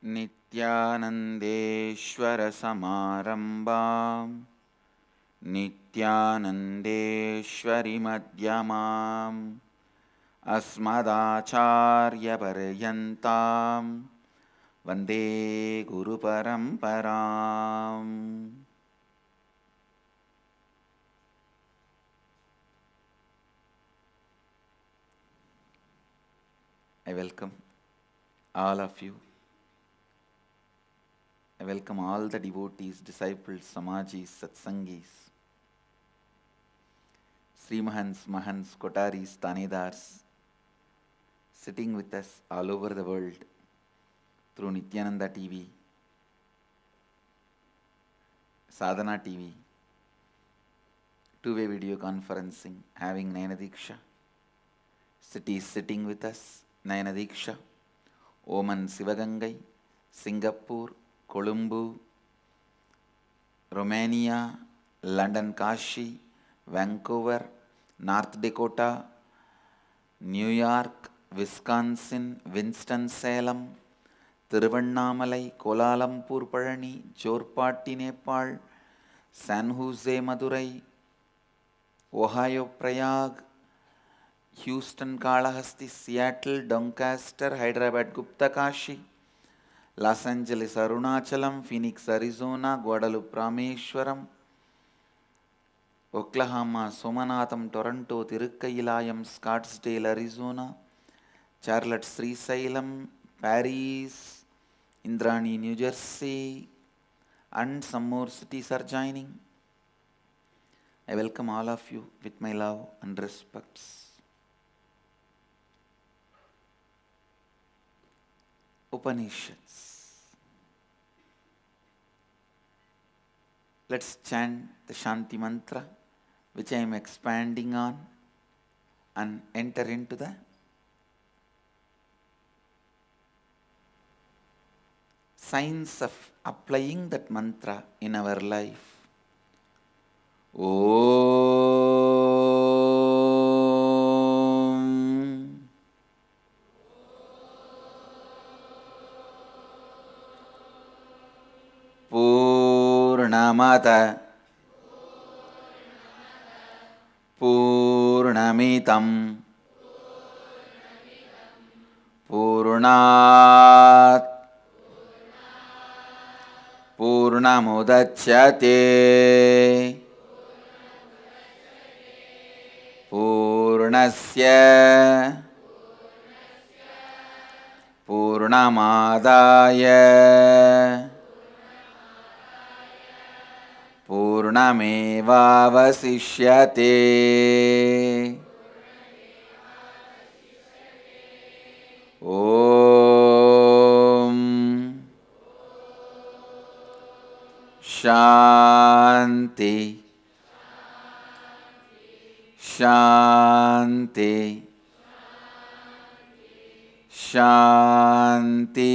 नित्यानन्देश्वरसमारम्भां नित्यानन्देश्वरिमध्यमाम् अस्मदाचार्यपर्यन्तां वन्दे गुरुपरम्पराम्. I welcome all of you. I welcome all the devotees, disciples, Samajis, Satsangis, Srimahans, Mahans, Kotaris, Tanedars, sitting with us all over the world through Nityananda TV, Sadhana TV, two-way video conferencing, having Nayana Diksha. Cities sitting with us, Nayana Diksha, Oman Sivagangai, Singapore, Colombo, Romania, London Kashi, Vancouver, North Dakota, New York, Wisconsin, Winston-Salem, Tiruvannamalai, Kuala Lumpur, Palani, Jorpatti, Nepal, San Jose, Madurai, Ohio, Prayag, Houston, Kalahasti, Seattle, Doncaster, Hyderabad, Gupta Kashi, Los Angeles, Arunachalam, Phoenix, Arizona, Guadalupe, Rameshwaram, Oklahoma, Somanatham, Toronto, Tirukailayam, Scottsdale, Arizona, Charlotte, Srisailam, Paris, Indrani, New Jersey, and some more cities are joining. I welcome all of you with my love and respects. Upanishads. Let's chant the Shanti Mantra, which I am expanding on, and enter into the science of applying that mantra in our life. Om Purnamata Purnamitam Purnat Purnamudachyate Purnasya Purnamadaya Purnamevavasishyate. Om Shanti Shanti Shanti.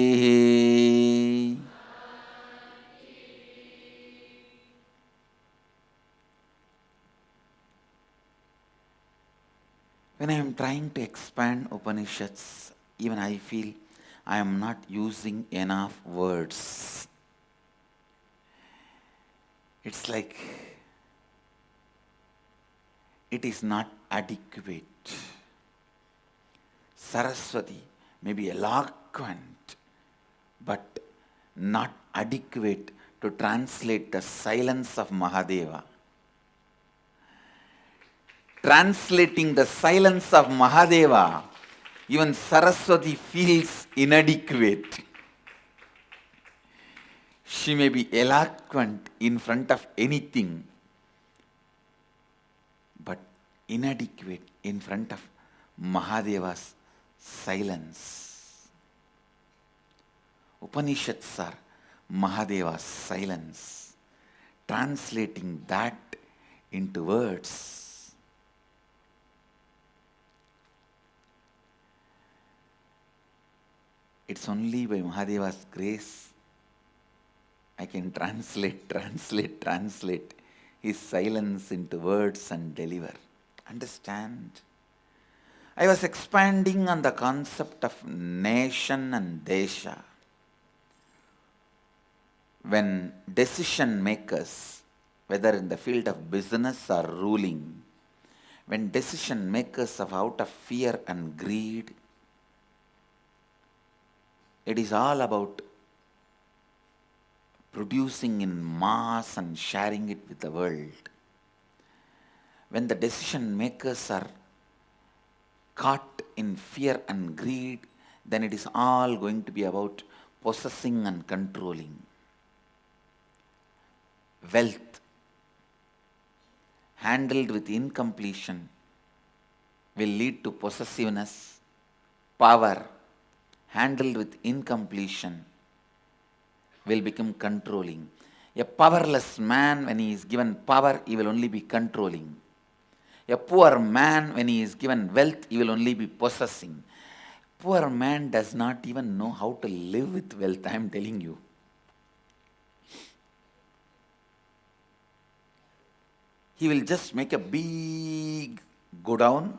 When I am trying to expand Upanishads, even I feel I am not using enough words. It's like it is not adequate. Saraswati may be eloquent, but not adequate to translate the silence of Mahadeva. Translating the silence of Mahadeva, even Saraswati feels inadequate. She may be eloquent in front of anything, but inadequate in front of Mahadeva's silence. Upanishads are Mahadeva's silence, translating that into words. It's only by Mahadeva's grace I can translate his silence into words and deliver. Understand? I was expanding on the concept of nation and desha. When decision makers, whether in the field of business or ruling, when decision makers are out of fear and greed, it is all about producing in mass and sharing it with the world. When the decision makers are caught in fear and greed, then it is all going to be about possessing and controlling. Wealth handled with incompletion will lead to possessiveness. Power handled with incompletion will become controlling. A powerless man, when he is given power, he will only be controlling. A poor man, when he is given wealth, he will only be possessing. Poor man does not even know how to live with wealth, I am telling you. He will just make a big godown,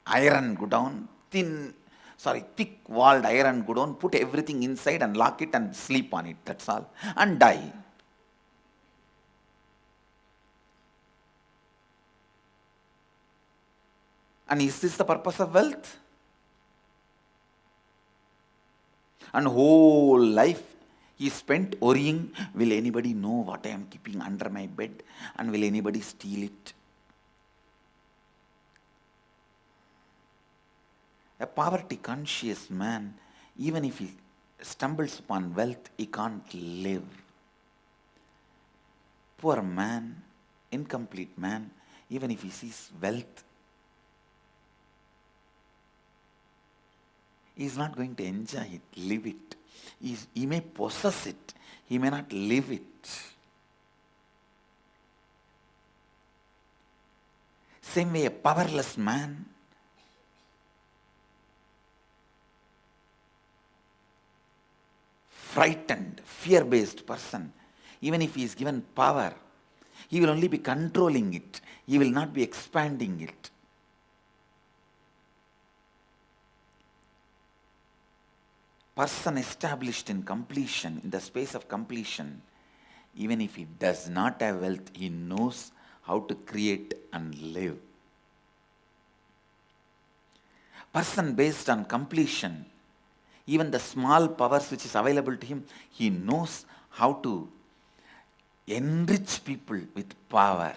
iron godown, thick walled iron godown, put everything inside and lock it and sleep on it, that's all, and die. And is this the purpose of wealth? And whole life he spent worrying, will anybody know what I am keeping under my bed, and will anybody steal it? A poverty conscious man, even if he stumbles upon wealth, he can't live. Poor man, incomplete man, even if he sees wealth, he is not going to enjoy it, live it. He may possess it, he may not live it. Same way, a powerless man, frightened, fear-based person, even if he is given power, he will only be controlling it, he will not be expanding it. Person established in completion, in the space of completion, even if he does not have wealth, he knows how to create and live. Person based on completion, even the small powers which is available to him, he knows how to enrich people with power.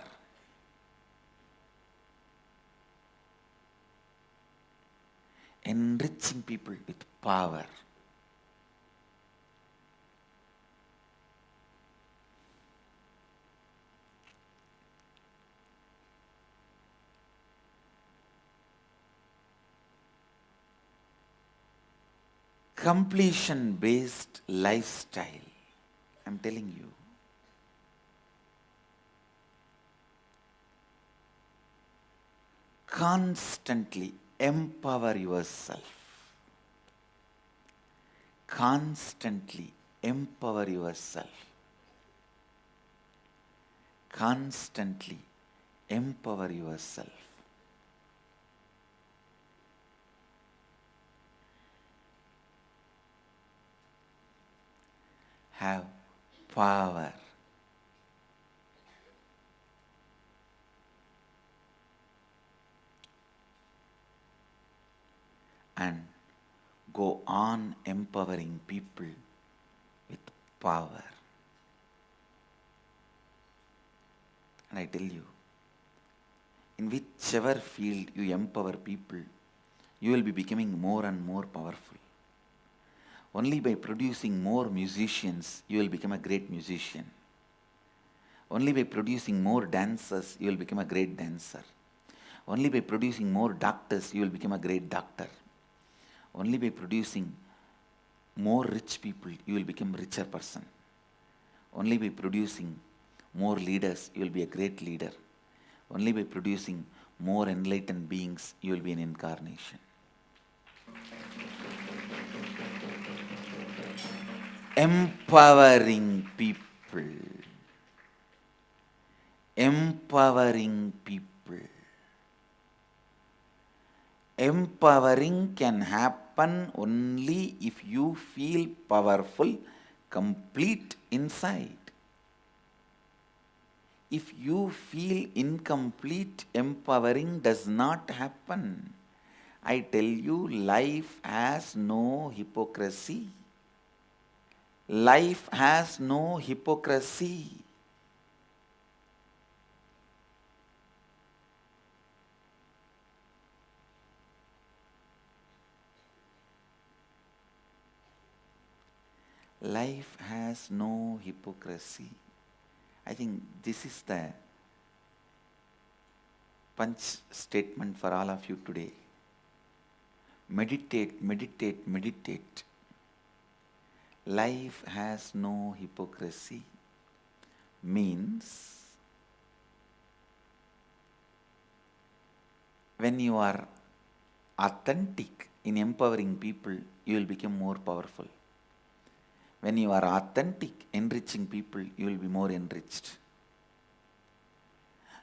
Enriching people with power. Completion based lifestyle, I'm telling you. Constantly empower yourself. Constantly empower yourself. Constantly empower yourself. Have power. And go on empowering people with power. And I tell you, in whichever field you empower people, you will be becoming more and more powerful. Only by producing more musicians, you will become a great musician. Only by producing more dancers, you will become a great dancer. Only by producing more doctors, you will become a great doctor. Only by producing more rich people, you will become a richer person. Only by producing more leaders, you will be a great leader. Only by producing more enlightened beings, you will be an incarnation. Empowering people. Empowering people. Empowering can happen only if you feel powerful, complete inside. If you feel incomplete, empowering does not happen. I tell you, life has no hypocrisy. Life has no hypocrisy. Life has no hypocrisy. I think this is the punch statement for all of you today. Meditate, meditate, meditate. Life has no hypocrisy means when you are authentic in empowering people, you will become more powerful. When you are authentic, enriching people, you will be more enriched.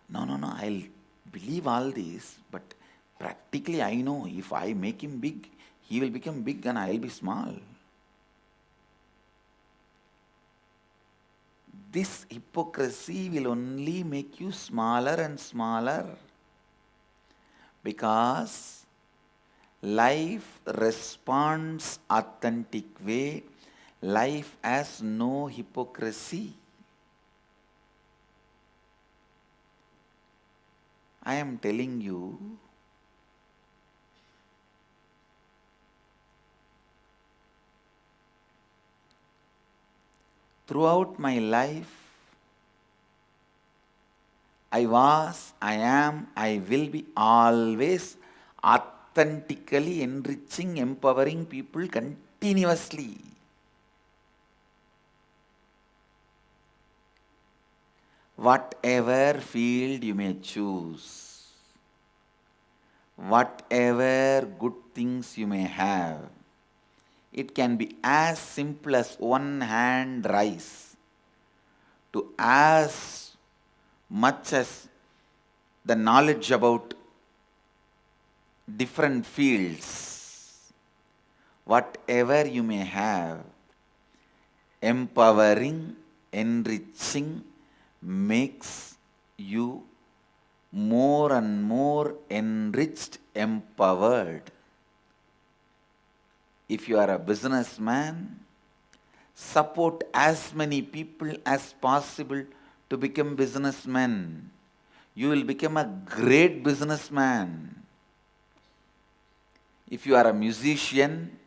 No, I'll believe all this, but practically I know if I make him big, he will become big and I'll be small. This hypocrisy will only make you smaller and smaller, because life responds authentic way. Life has no hypocrisy. I am telling you, throughout my life, I was, I am, I will be always authentically enriching, empowering people continuously. Whatever field you may choose, whatever good things you may have, it can be as simple as one hand rice to as much as the knowledge about different fields. Whatever you may have, empowering, enriching makes you more and more enriched, empowered. If you are a businessman, support as many people as possible to become businessmen. You will become a great businessman. If you are a musician,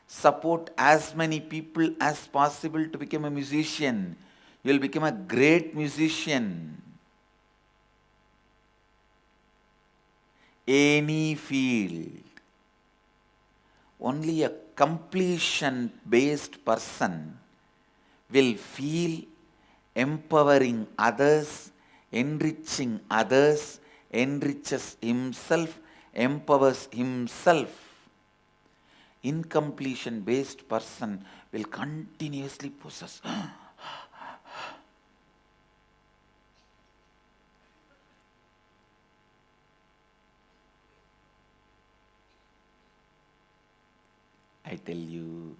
support as many people as possible to become a musician. You will become a great musician. Any field. Only a completion-based person will feel empowering others, enriching others, enriches himself, empowers himself. Incompletion-based person will continuously possess. I tell you,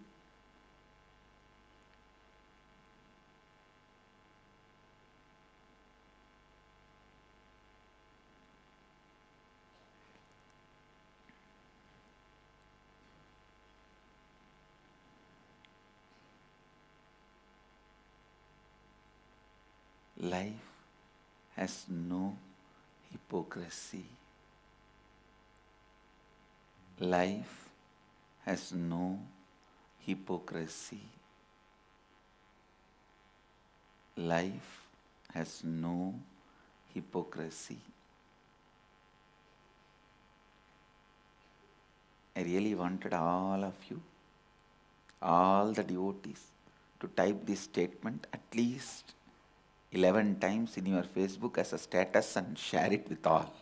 life has no hypocrisy. Life has no hypocrisy. Life has no hypocrisy. I really wanted all of you, all the devotees, to type this statement at least 11 times in your Facebook as a status and share it with all.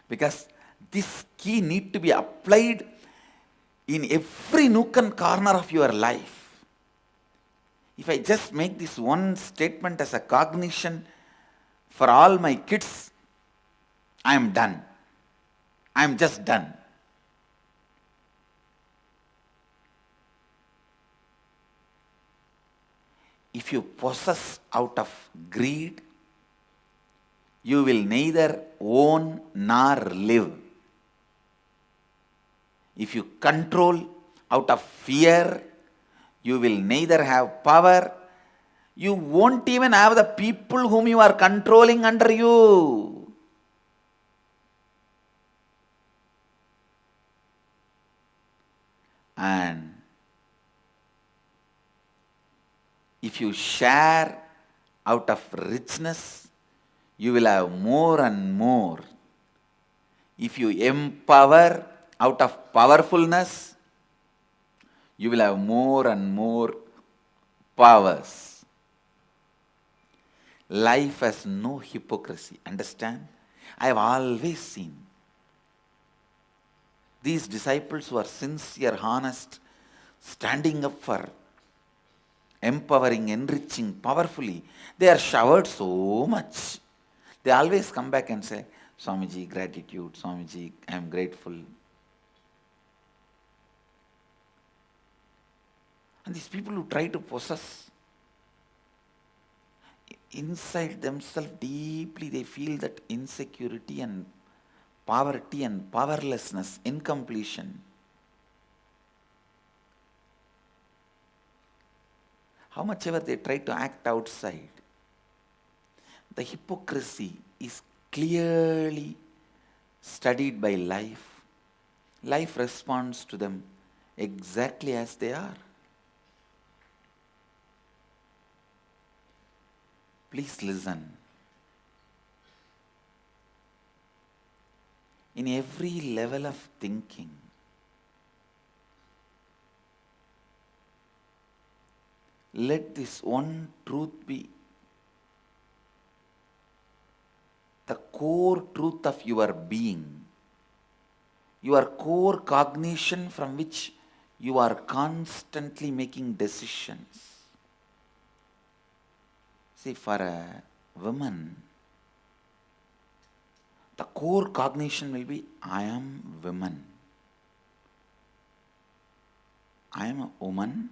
Because this key needs to be applied in every nook and corner of your life. If I just make this one statement as a cognition for all my kids, I am done. I am just done. if you possess out of greed, you will neither own nor live. If you control out of fear, you will neither have power. You won't even have the people whom you are controlling under you. And if you share out of richness, you will have more and more. If you empower out of powerfulness, you will have more and more powers. Life has no hypocrisy. Understand? I have always seen these disciples who are sincere, honest, standing up for empowering, enriching powerfully, they are showered so much. They always come back and say, Swamiji, gratitude, Swamiji, I am grateful. And these people who try to possess, inside themselves deeply they feel that insecurity and poverty and powerlessness, incompletion. How much ever they try to act outside, the hypocrisy is clearly studied by life. Life responds to them exactly as they are. Please listen. In every level of thinking, let this one truth be the core truth of your being, your core cognition from which you are constantly making decisions. See, for a woman, the core cognition will be, I am woman. I am a woman.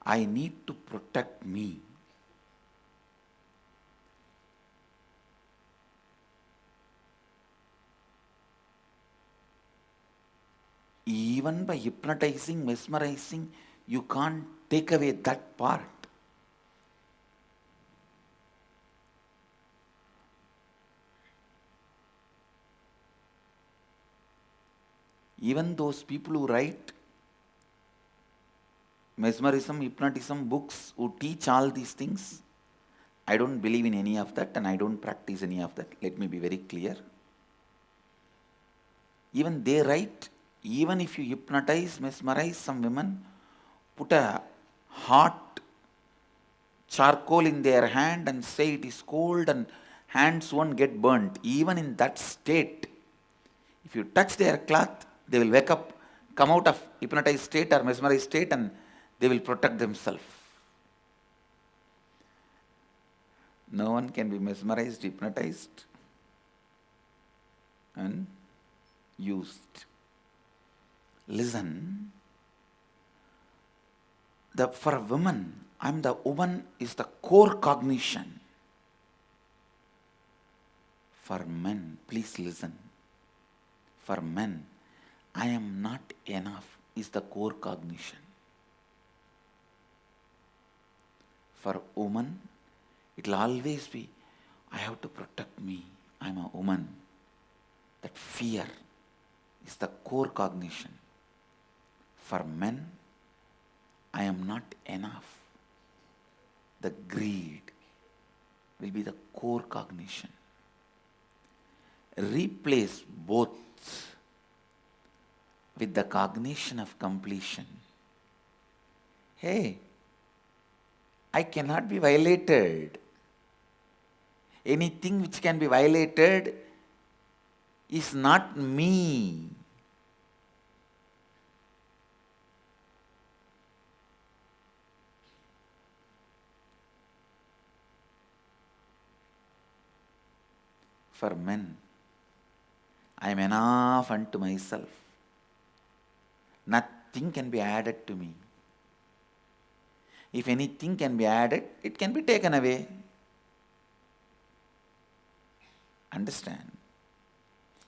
I need to protect me. Even by hypnotizing, mesmerizing, you can't take away that part. Even those people who write mesmerism, hypnotism books, who teach all these things, I don't believe in any of that and I don't practice any of that. Let me be very clear. Even they write, even if you hypnotize, mesmerize some women, put a hot charcoal in their hand and say it is cold and hands won't get burnt. Even in that state, if you touch their cloth, they will wake up, come out of hypnotized state or mesmerized state and they will protect themselves. No one can be mesmerized, hypnotized and used. Listen, for a woman, I'm the woman is the core cognition. For men, please listen. For men, I am not enough is the core cognition. For woman, it will always be, I have to protect me. I'm a woman. That fear is the core cognition. For men, I am not enough. The greed will be the core cognition. Replace both with the cognition of completion. Hey, I cannot be violated. Anything which can be violated is not me. For men, I am enough unto myself. Nothing can be added to me. If anything can be added, it can be taken away. Understand?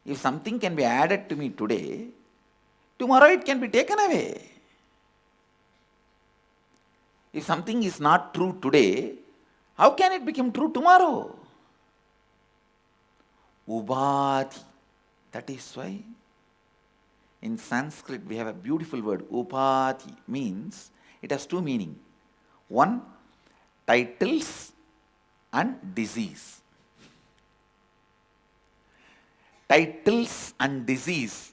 If something can be added to me today, tomorrow it can be taken away. If something is not true today, how can it become true tomorrow? Ubadhi. That is why in Sanskrit we have a beautiful word. Upadhi means, it has two meanings. One, titles and disease. Titles and disease,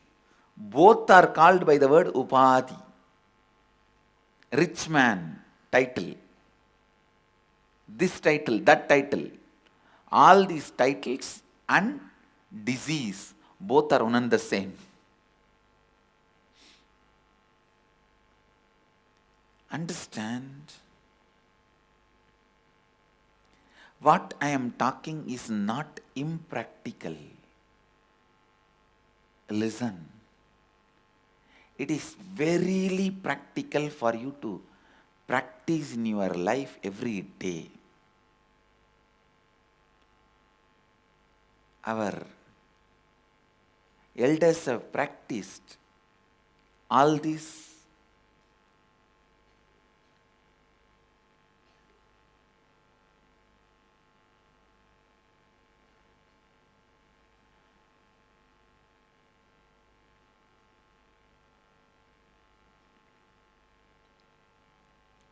both are called by the word Upadhi. Rich man, title. This title, that title. All these titles and disease, both are one and the same. Understand? What I am talking is not impractical. Listen. It is verily practical for you to practice in your life every day. Our elders have practiced all this.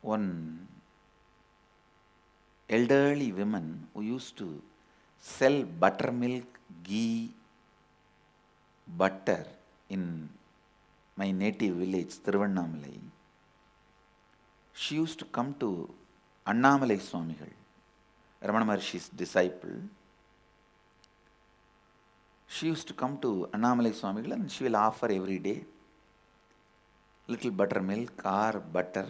One elderly woman who used to sell buttermilk, ghee, butter in my native village, Thiruvannamalai. She used to come to Annamalai Swamigal, Ramana Maharshi's disciple. She used to come to Annamalai Swamigal and she will offer every day little buttermilk or butter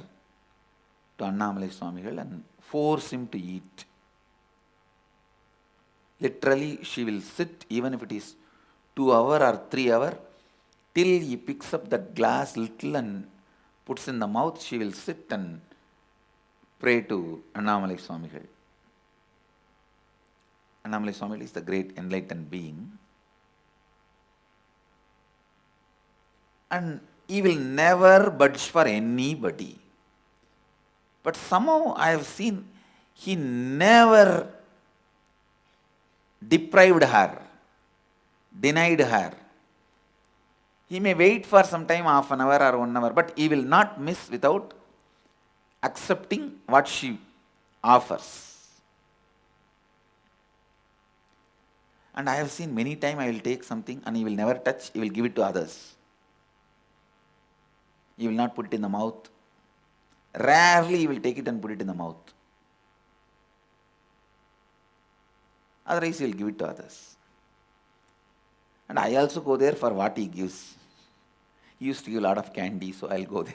to Annamalai Swamigal and force him to eat. Literally, she will sit, even if it is 2 hours or 3 hours, till he picks up that glass little and puts in the mouth. She will sit and pray to Annamalai Swamigal. Annamalai Swamigal is the great enlightened being. And he will never budge for anybody. But somehow I have seen he never deprived her, denied her. He may wait for some time, half an hour or 1 hour, but he will not miss without accepting what she offers. And I have seen many times I will take something and he will never touch, he will give it to others. He will not put it in the mouth. Rarely he will take it and put it in the mouth. Otherwise he will give it to others. And I also go there for what he gives. He used to give a lot of candy, so I'll go there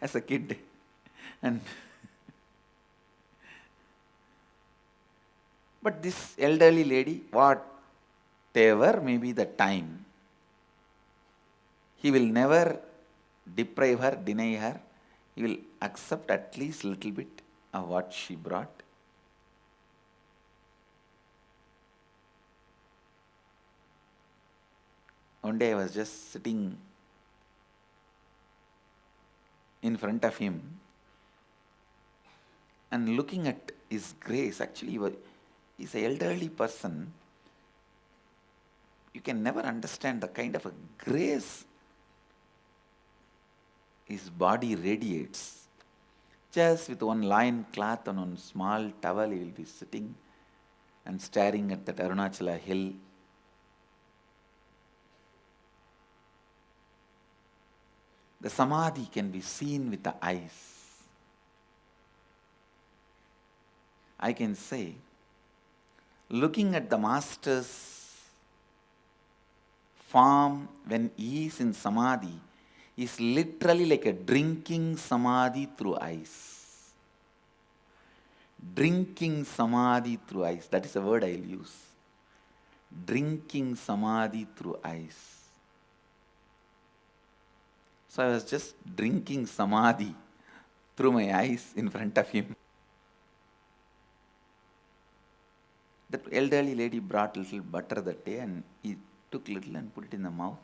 as a kid. And but this elderly lady, whatever may be the time, he will never deprive her, deny her. He will accept at least a little bit of what she brought. One day I was just sitting in front of him and looking at his grace. Actually, he's an elderly person. You can never understand the kind of a grace his body radiates. Just with one loin cloth and one small towel, he will be sitting and staring at that Arunachala hill. The samadhi can be seen with the eyes. I can say, looking at the master's form when he is in samadhi is literally like a drinking samadhi through eyes. Drinking samadhi through eyes. That is a word I will use. Drinking samadhi through eyes. So I was just drinking samadhi through my eyes in front of him. That elderly lady brought little butter that day and he took little and put it in the mouth.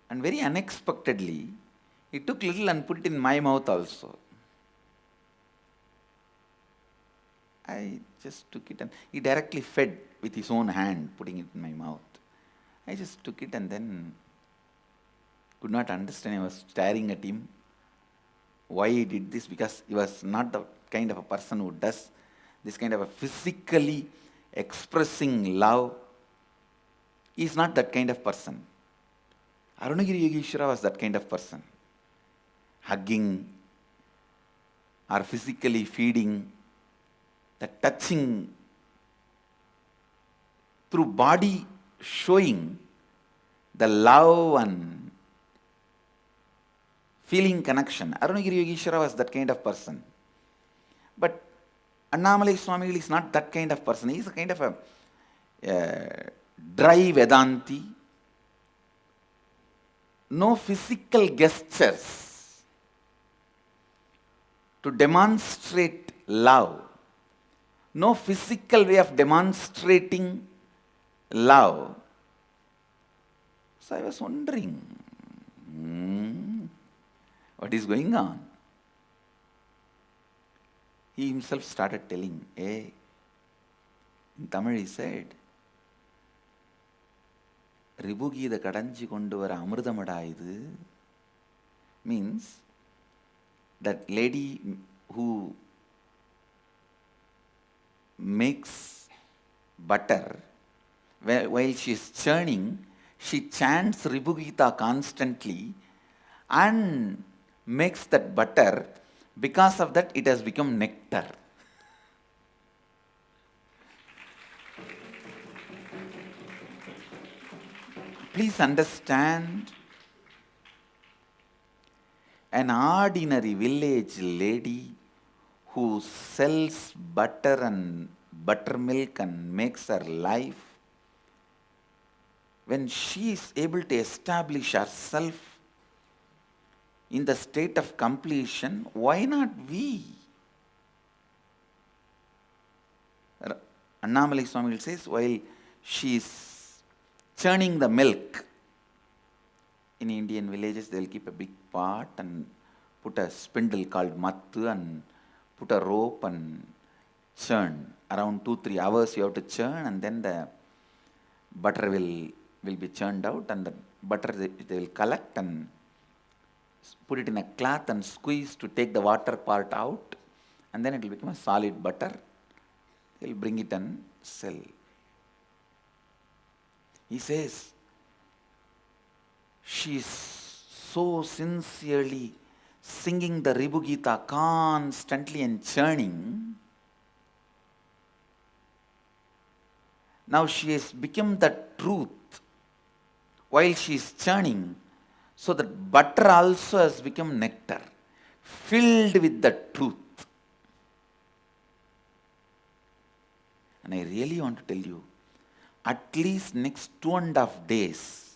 And very unexpectedly, he took little and put it in my mouth also. I just took it and he directly fed with his own hand, putting it in my mouth. I just took it and then could not understand. I was staring at him. Why he did this? Because he was not the kind of a person who does this kind of a physically expressing love. He is not that kind of person. Arunagiri Yogeshwara was that kind of person. Hugging or physically feeding, the touching through body showing the love and feeling connection. Arunagiri Yogeshwara was that kind of person. But Annamalai Swamigal is not that kind of person. He is a kind of a dry Vedanti. No physical gestures to demonstrate love. No physical way of demonstrating love. So I was wondering, what is going on? He himself started telling, hey, in Tamil he said, Ribugida kadanji kondu vara amrutamada idu, means that lady who makes butter, while she is churning, she chants Ribugita constantly and makes that butter. Because of that, it has become nectar. Please understand, an ordinary village lady who sells butter and buttermilk and makes her life, when she is able to establish herself in the state of completion, why not we? Annamalai Swamigal says, while she is churning the milk, in Indian villages they will keep a big pot and put a spindle called mattu and put a rope and churn. Around 2-3 hours you have to churn, and then the butter will be churned out, and the butter they will collect and put it in a cloth and squeeze to take the water part out, and then it will become a solid butter. They will bring it and sell. He says, she is so sincerely singing the Ribu Gita constantly and churning. Now she has become the truth while she is churning. So that butter also has become nectar, filled with the truth. And I really want to tell you, at least next 2.5 days,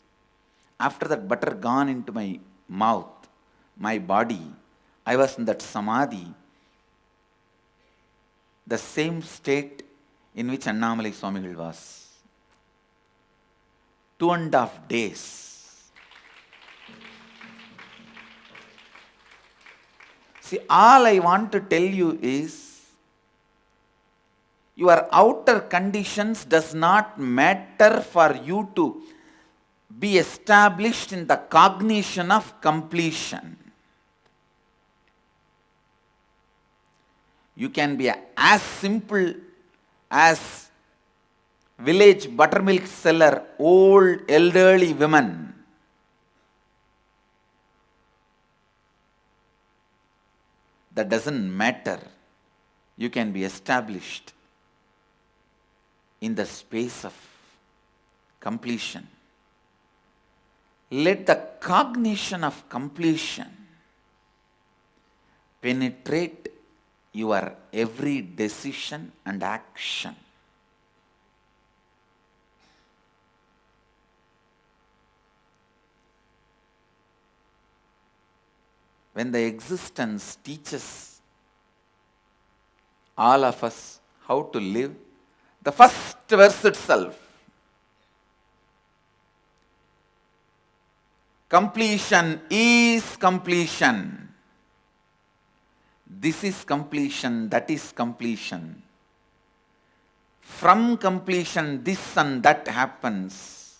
after that butter gone into my mouth, my body, I was in that samadhi, the same state in which Annamalai Swamigal was. 2.5 days. See, all I want to tell you is, your outer conditions does not matter for you to be established in the cognition of completion. You can be as simple as village buttermilk seller, old elderly women. That doesn't matter. You can be established in the space of completion. Let the cognition of completion penetrate your every decision and action. when the existence teaches all of us how to live, the first verse itself, completion is completion. This is completion, that is completion. From completion, this and that happens.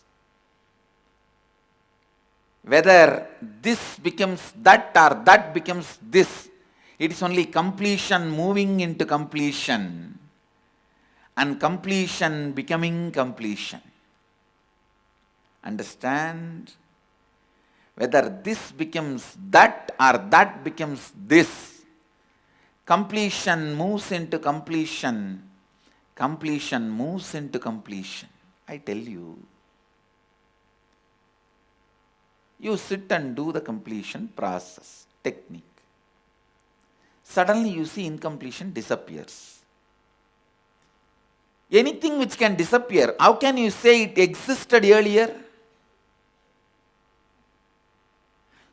Whether this becomes that or that becomes this, it is only completion moving into completion and completion becoming completion. Understand? Whether this becomes that or that becomes this, completion moves into completion. Completion moves into completion. I tell you, you sit and do the completion process, technique. Suddenly you see incompletion disappears. Anything which can disappear, how can you say it existed earlier?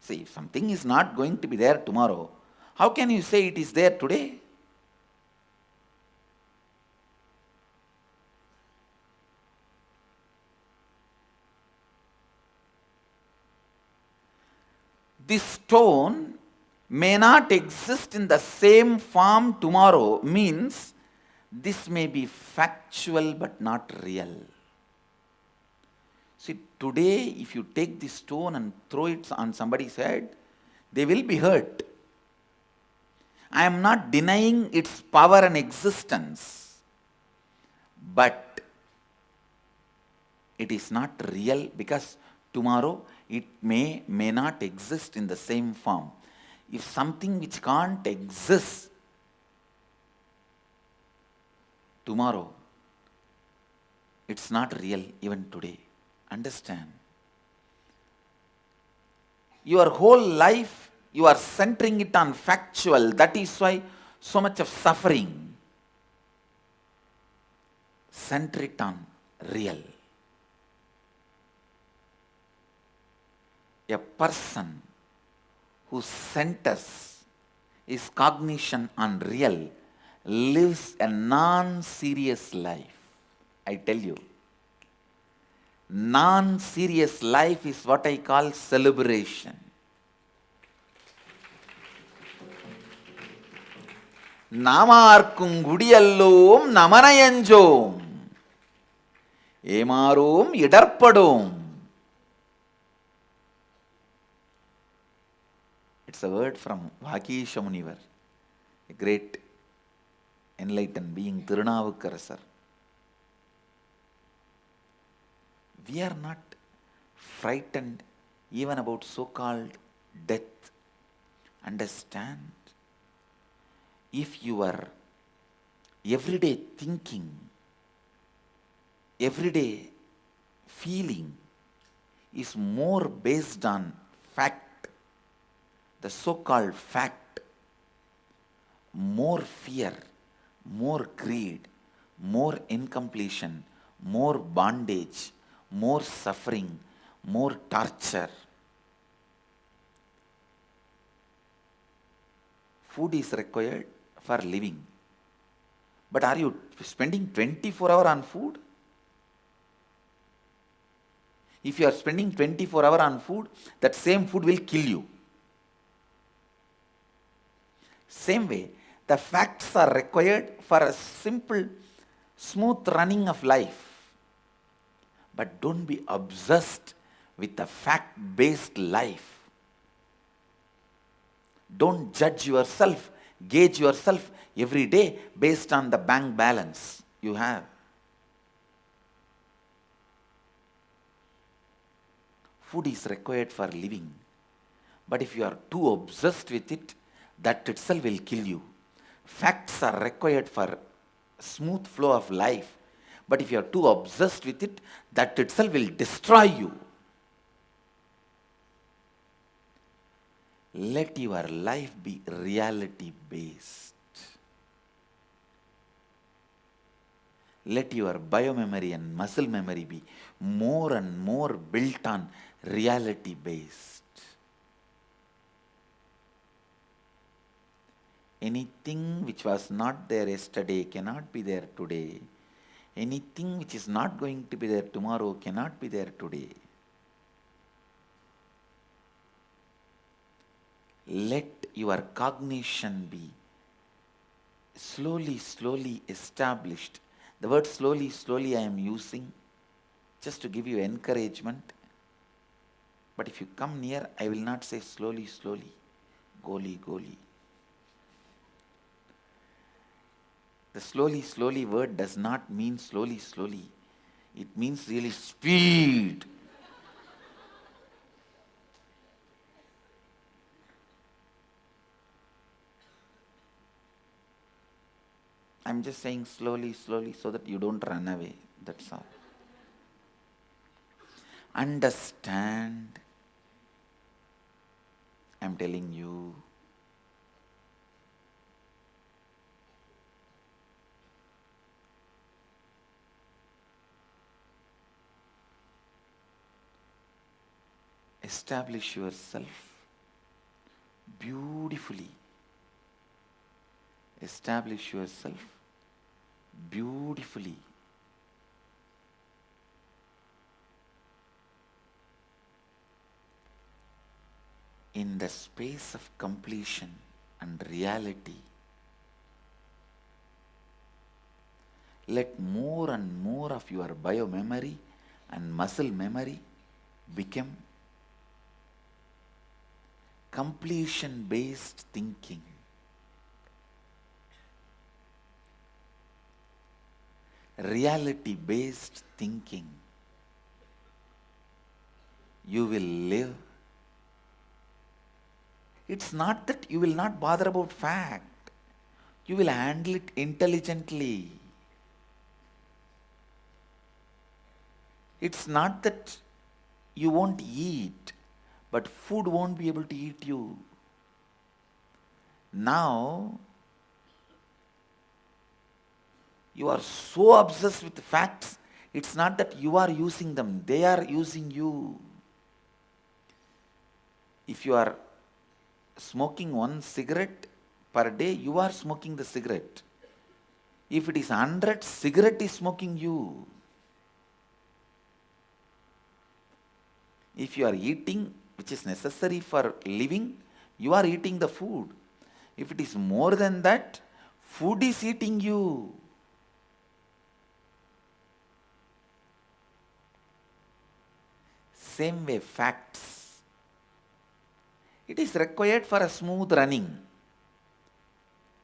See, if something is not going to be there tomorrow, how can you say it is there today? This stone may not exist in the same form tomorrow means this may be factual but not real. See, today if you take this stone and throw it on somebody's head, they will be hurt. I am not denying its power and existence, but it is not real because tomorrow it may not exist in the same form. If something which can't exist tomorrow, it's not real even today. Understand? Your whole life, you are centering it on factual. That is why so much of suffering. Center it on real. A person who centers his cognition on real lives a non-serious life. I tell you, non-serious life is what I call celebration. Namarkum gudiyallom namanayanjom emarom idarpadom. It's a word from Vakisha Munivar, a great enlightened being, Tirunavukkarasar. We are not frightened even about so-called death. Understand? If your everyday thinking, everyday feeling is more based on fact, the so-called fact, more fear, more greed, more incompletion, more bondage, more suffering, more torture. Food is required for living. But are you spending 24 hours on food? If you are spending 24 hours on food, that same food will kill you. Same way, the facts are required for a simple, smooth running of life. But don't be obsessed with the fact-based life. Don't judge yourself, gauge yourself every day based on the bank balance you have. Food is required for living. But if you are too obsessed with it, that itself will kill you. Facts are required for smooth flow of life. But if you are too obsessed with it, that itself will destroy you. Let your life be reality based. Let your biomemory and muscle memory be more and more built on reality based. Anything which was not there yesterday cannot be there today. Anything which is not going to be there tomorrow cannot be there today. Let your cognition be slowly established. The word slowly I am using just to give you encouragement. But if you come near, I will not say slowly, goli. The slowly word does not mean slowly. It means really speed. I'm just saying slowly so that you don't run away. That's all. Understand. I'm telling you. Establish yourself beautifully. Establish yourself beautifully. In the space of completion and reality. Let more and more of your biomemory and muscle memory become completion-based thinking. Reality-based thinking. You will live. It's not that you will not bother about fact. You will handle it intelligently. It's not that you won't eat, but food won't be able to eat you. Now, you are so obsessed with facts, it's not that you are using them, they are using you. If you are smoking 1 cigarette per day, you are smoking the cigarette. If it is 100, cigarette is smoking you. If you are eating, which is necessary for living, you are eating the food. If it is more than that, food is eating you. Same way, facts. It is required for a smooth running.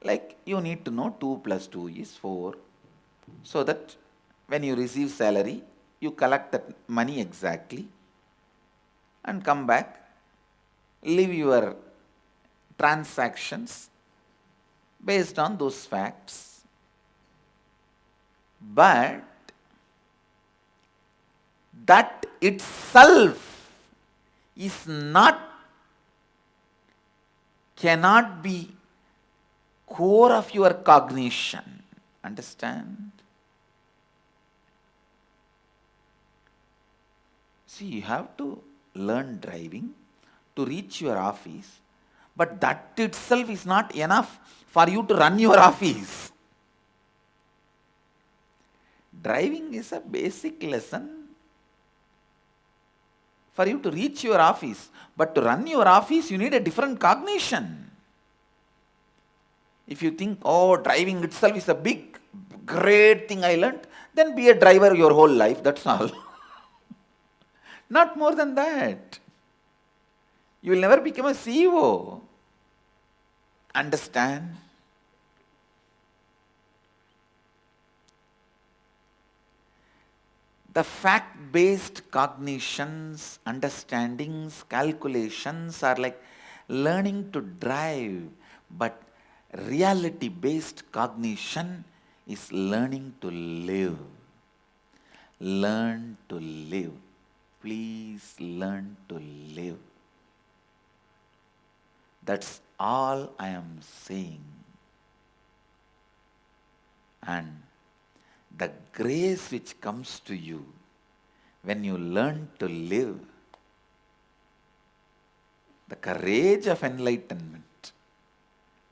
Like you need to know 2 plus 2 is 4. So that when you receive salary, you collect that money exactly and come back, live your transactions based on those facts. But that itself cannot be core of your cognition. Understand? See, you have to learn driving to reach your office, but that itself is not enough for you to run your office. Driving is a basic lesson for you to reach your office, but to run your office you need a different cognition. If you think, oh, driving itself is a big, great thing I learnt, then be a driver your whole life, that's all. Not more than that. You will never become a CEO. Understand? The fact-based cognitions, understandings, calculations are like learning to drive, but reality-based cognition is learning to live. Learn to live. Please learn to live. That's all I am saying. And the grace which comes to you when you learn to live, the courage of enlightenment,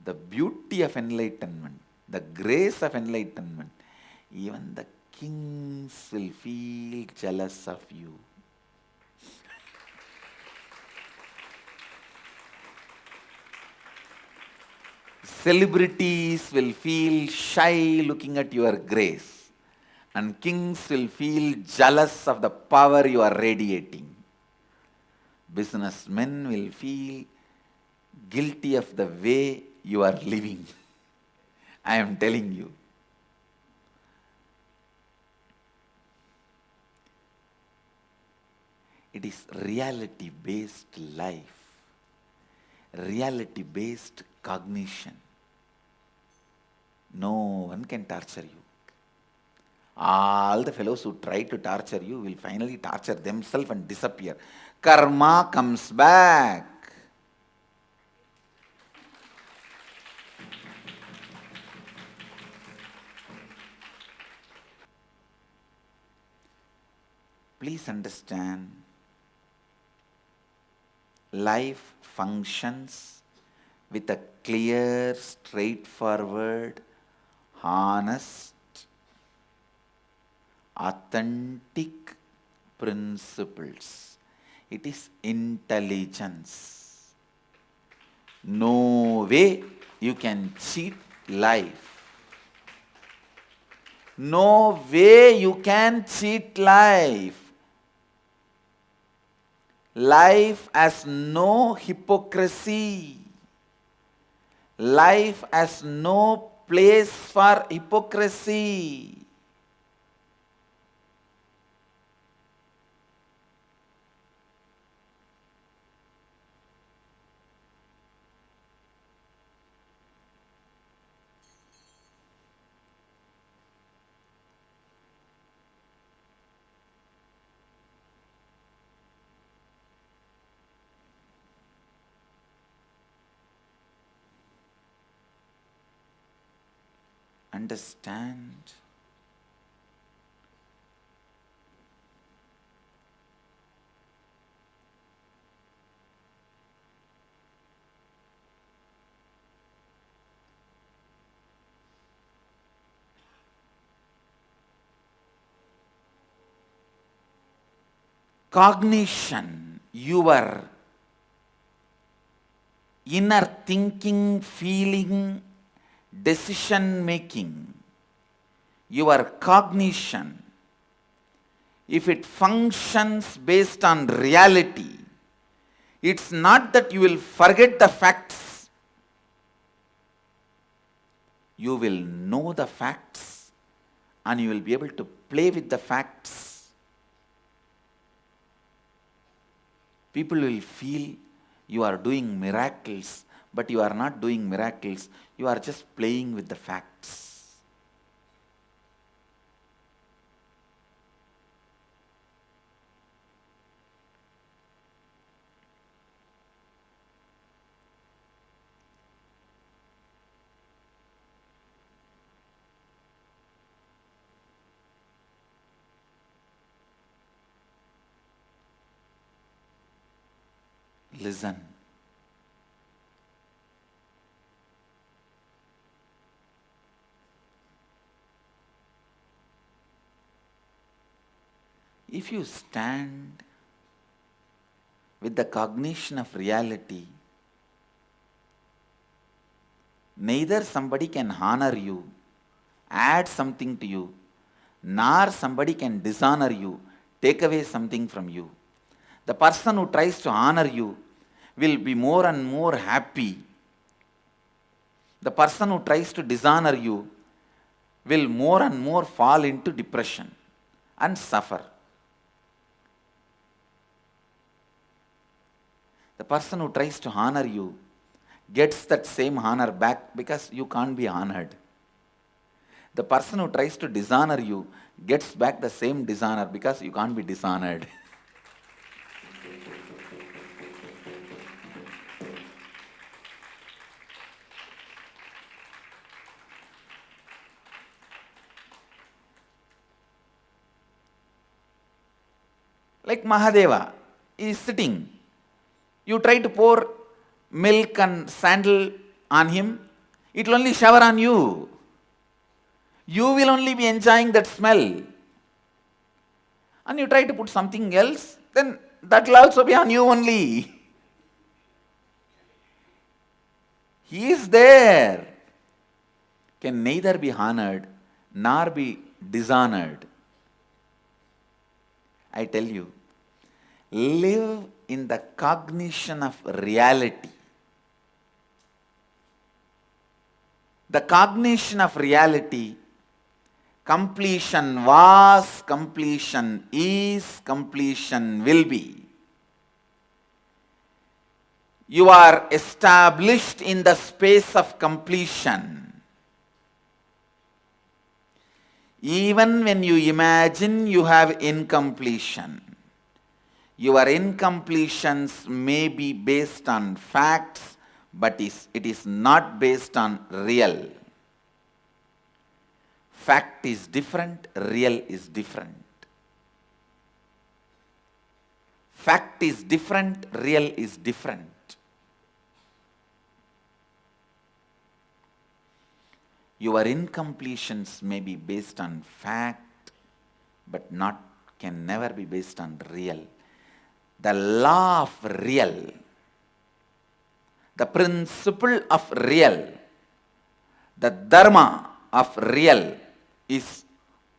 the beauty of enlightenment, the grace of enlightenment, even the kings will feel jealous of you. Celebrities will feel shy looking at your grace, and kings will feel jealous of the power you are radiating. Businessmen will feel guilty of the way you are living. I am telling you. It is reality-based life, reality-based cognition. No one can torture you. All the fellows who try to torture you will finally torture themselves and disappear. Karma comes back. Please understand, life functions with a clear, straightforward, honest, authentic principles. It is intelligence. No way you can cheat life. No way you can cheat life. Life has no hypocrisy. Life has no place for hypocrisy. Understand. Cognition, your inner thinking, feeling, decision making, your cognition, if it functions based on reality, it's not that you will forget the facts. You will know the facts and you will be able to play with the facts. People will feel you are doing miracles, but you are not doing miracles. You are just playing with the facts. Listen. If you stand with the cognition of reality, neither somebody can honor you, add something to you, nor somebody can dishonor you, take away something from you. The person who tries to honor you will be more and more happy. The person who tries to dishonor you will more and more fall into depression and suffer. The person who tries to honor you gets that same honor back because you can't be honored. The person who tries to dishonor you gets back the same dishonor because you can't be dishonored. Like Mahadeva is sitting. You try to pour milk and sandal on him, It will only shower on you. You will only be enjoying that smell. And you try to put something else, then that will also be on you only. He is there, can neither be honored nor be dishonored. I tell you, live in the cognition of reality. The cognition of reality, completion was, completion is, completion will be. You are established in the space of completion. Even when you imagine you have incompletion, your incompletions may be based on facts, but it is not based on real. Fact is different, real is different. Fact is different, real is different. Your incompletions may be based on fact, but can never be based on real. The law of real, the principle of real, the dharma of real is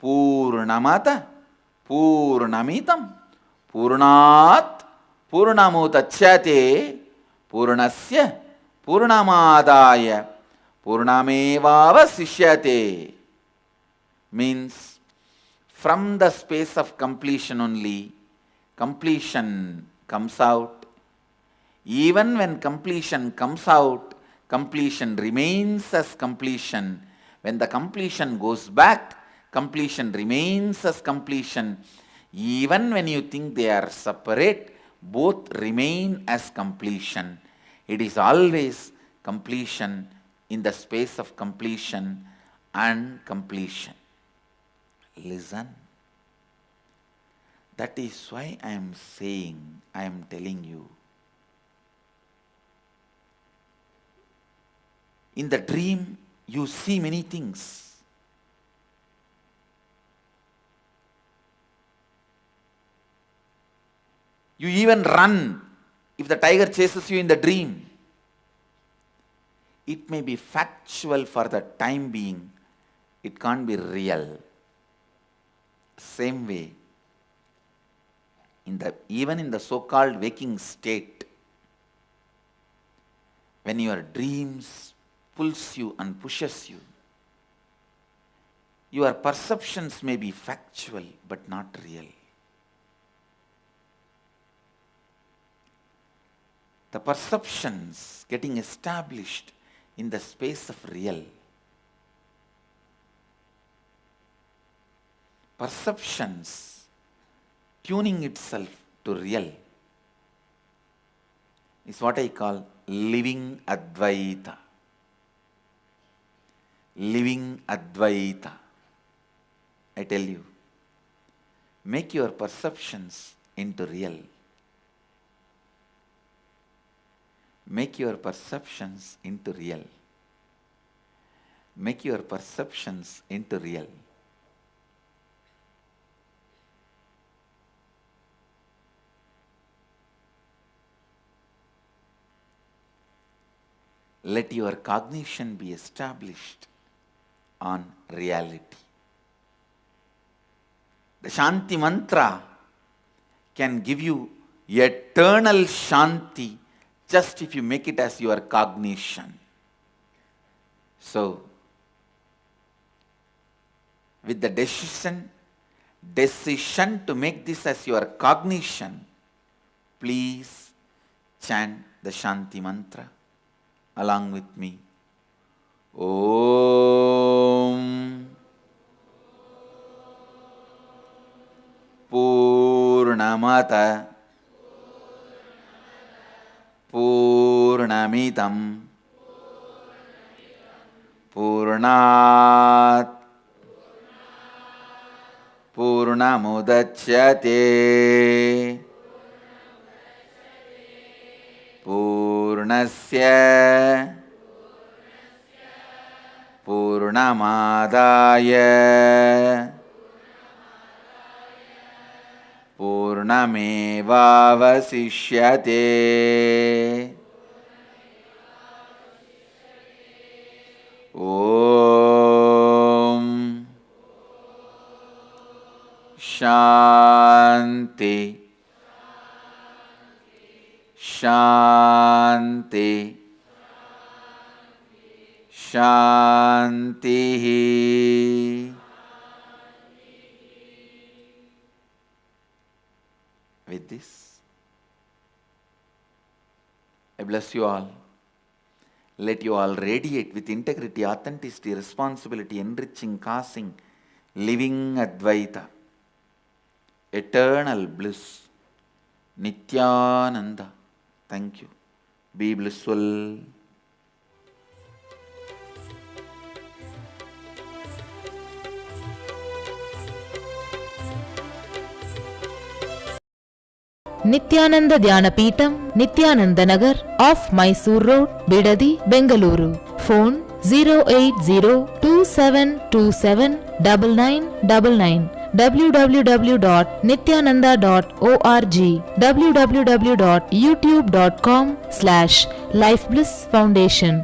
Purnamata, Purnamitam, Purnat, Purnamutachyate, Purnasya, Purnamadaya, Purnamevavasishyate. Means from the space of completion only, completion comes out. Even when completion comes out, completion remains as completion. When the completion goes back, completion remains as completion. Even when you think they are separate, both remain as completion. It is always completion in the space of completion and completion. Listen. That is why I am telling you. In the dream, you see many things. You even run if the tiger chases you in the dream. It may be factual for the time being. It can't be real. Same way, even in the so-called waking state, when your dreams pulls you and pushes you, your perceptions may be factual but not real. The perceptions getting established in the space of real. Perceptions tuning itself to real is what I call living Advaita. Living Advaita. I tell you, make your perceptions into real. Make your perceptions into real. Make your perceptions into real. Let your cognition be established on reality. The Shanti mantra can give you eternal Shanti just if you make it as your cognition. So, with the decision to make this as your cognition, please chant the Shanti mantra along with me. Om Purnamata Purnamitam Purnat Purnamudachyate Purnasya पूर्णमादाय पूर्णमेवावशिष्यते ॐ शान्ति शान्ति शान्तिः। With this, I bless you all. Let you all radiate with integrity, authenticity, responsibility, enriching, causing, living Advaita, eternal bliss, Nityananda. Thank you. Be blissful. Nityananda Dhyanapitham, Nityananda Nagar, off Mysore Road, Bidadi, Bengaluru. Phone 08027279999. www.nityananda.org, www.youtube.com/Life Bliss Foundation.